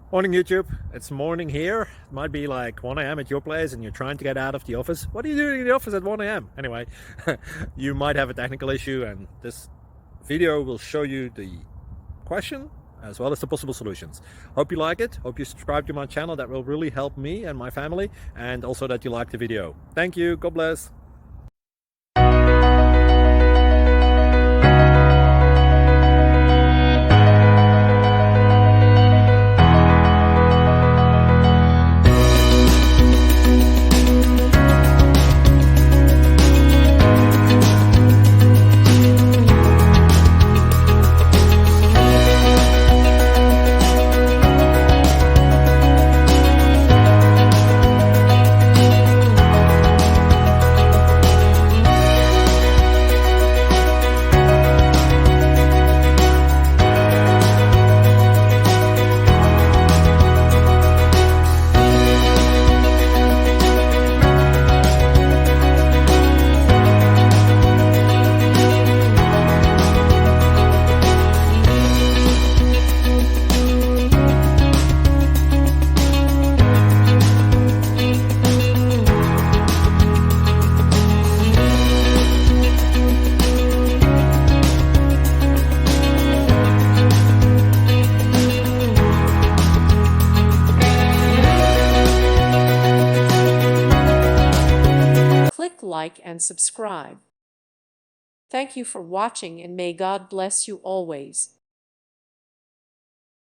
Morning YouTube, it's morning here. It might be like 1 a.m. at your place and you're trying to get out of the office. What are you doing in the office at 1 a.m.? Anyway, you might have a technical issue and this video will show you the question as well as the possible solutions. Hope you like it, hope you subscribe to my channel. That will really help me and my family, and also that you like the video. Thank you, God bless. Click like and subscribe. Thank you for watching and may God bless you always.